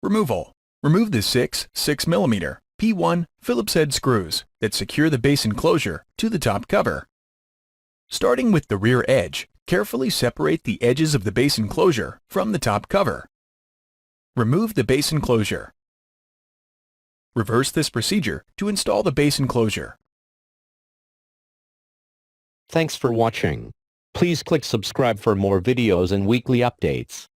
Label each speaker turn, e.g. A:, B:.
A: Removal. Remove the 6mm P1 Phillips head screws that secure the base enclosure to the top cover. Starting with the rear edge, carefully separate the edges of the base enclosure from the top cover. Remove the base enclosure. Reverse this procedure to install the base enclosure.
B: Thanks for watching. Please click subscribe for more videos and weekly updates.